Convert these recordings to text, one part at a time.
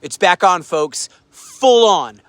It's back on, folks. Full on.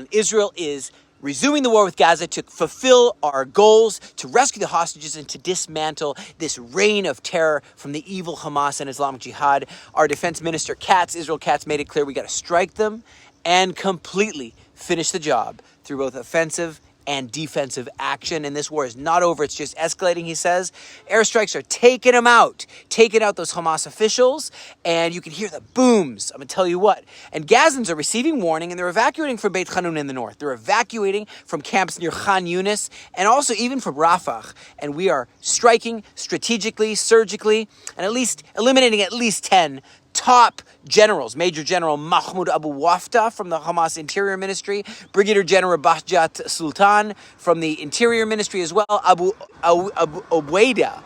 Israel is resuming the war with Gaza to fulfill our goals, to rescue the hostages, and to dismantle this reign of terror from the evil Hamas and Islamic Jihad. Our defense minister, Israel Katz, made it clear we got to strike them and completely finish the job through both offensive and defensive action. And this war is not over. It's just escalating, he says. Airstrikes are taking out those Hamas officials, and you can hear the booms. I'm going to tell you what. And Gazans are receiving warning, and they're evacuating from Beit Hanun in the north. They're evacuating from camps near Khan Yunis, and also even from Rafah. And we are striking strategically, surgically, and eliminating at least 10 top generals. Major General Mahmoud Abu Wafda from the Hamas Interior Ministry, Brigadier General Bahjat Sultan from the Interior Ministry as well, Abu Obaida,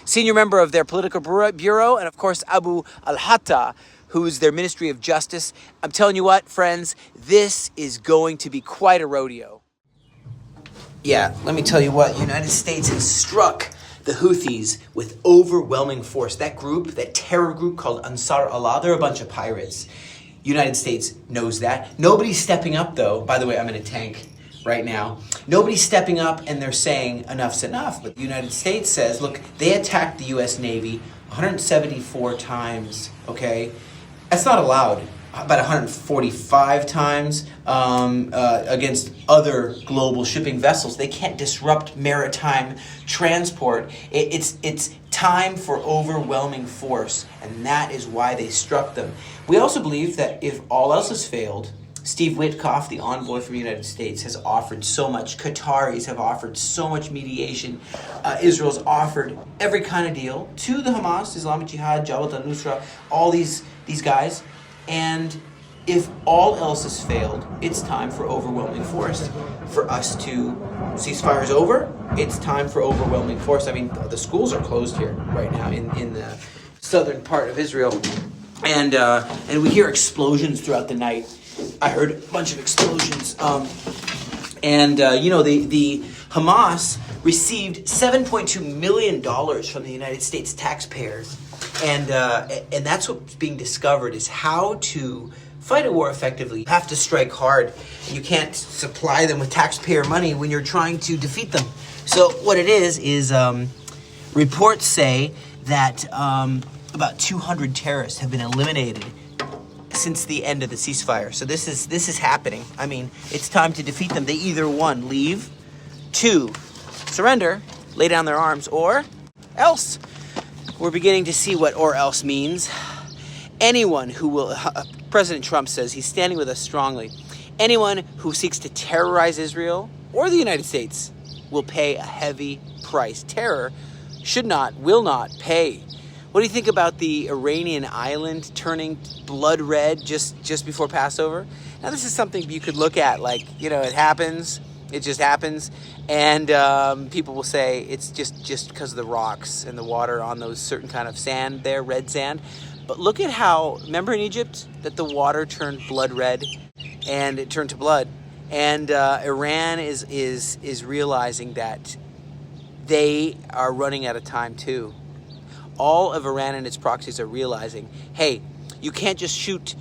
senior member of their political bureau, and of course Abu Al-Hatta, who's their Ministry of Justice. I'm telling you what, friends, this is going to be quite a rodeo. Yeah, let me tell you what, the United States has struck the Houthis with overwhelming force. That group, that terror group called Ansar Allah, they're a bunch of pirates. United States knows that. Nobody's stepping up, though. By the way, I'm in a tank right now. Nobody's stepping up, and they're saying enough's enough. But the United States says, look, they attacked the U.S. Navy 174 times, okay? That's not allowed. About 145 times against other global shipping vessels. They can't disrupt maritime transport. It's time for overwhelming force, and that is why they struck them. We also believe that if all else has failed, Steve Witkoff, the envoy from the United States, has offered so much. Qataris have offered so much mediation. Israel's offered every kind of deal to the Hamas, Islamic Jihad, Jabhat al-Nusra, all these guys. And if all else has failed, it's time for overwhelming force. For us to, ceasefire is over, it's time for overwhelming force. I mean, the schools are closed here right now in the southern part of Israel. And we hear explosions throughout the night. I heard a bunch of explosions. The Hamas received $7.2 million from the United States taxpayers. And that's what's being discovered is how to fight a war effectively. You have to strike hard. You can't supply them with taxpayer money when you're trying to defeat them. So what it is reports say that about 200 terrorists have been eliminated since the end of the ceasefire. So this is happening. I mean, it's time to defeat them. They either, 1, leave, 2, surrender, lay down their arms, or else. We're beginning to see what or else means. Anyone who will, President Trump says he's standing with us strongly. Anyone who seeks to terrorize Israel or the United States will pay a heavy price. Terror will not pay. What do you think about the Iranian island turning blood red just before Passover? Now, this is something you could look at like, it happens. It just happens. And people will say it's just because of the rocks and the water on those certain kind of sand there, red sand. But look at how, remember in Egypt, that the water turned blood red and it turned to blood. And Iran is realizing that they are running out of time too. All of Iran and its proxies are realizing, hey, you can't just shoot.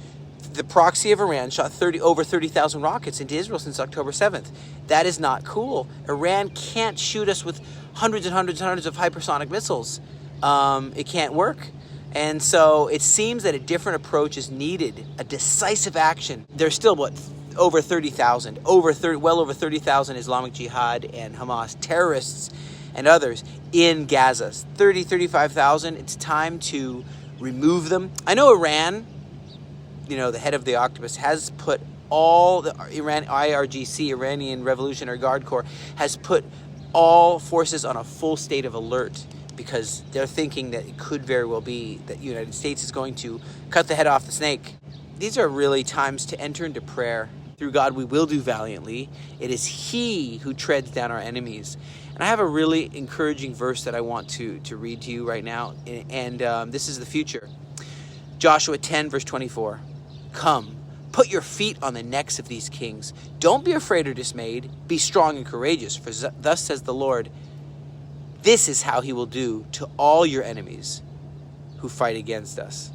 The proxy of Iran shot over 30,000 rockets into Israel since October 7th. That is not cool. Iran can't shoot us with hundreds and hundreds and hundreds of hypersonic missiles. It can't work. And so it seems that a different approach is needed, a decisive action. There's still, over 30,000, well over 30,000 Islamic Jihad and Hamas terrorists and others in Gaza. 35,000. It's time to remove them. I know Iran, the head of the octopus, has put all the IRGC, Iranian Revolutionary Guard Corps, has put all forces on a full state of alert because they're thinking that it could very well be that the United States is going to cut the head off the snake. These are really times to enter into prayer. Through God we will do valiantly. It is He who treads down our enemies. And I have a really encouraging verse that I want to read to you right now. And this is the future. Joshua 10, verse 24. Come, put your feet on the necks of these kings. Don't be afraid or dismayed. Be strong and courageous, for thus says the Lord, this is how He will do to all your enemies who fight against us.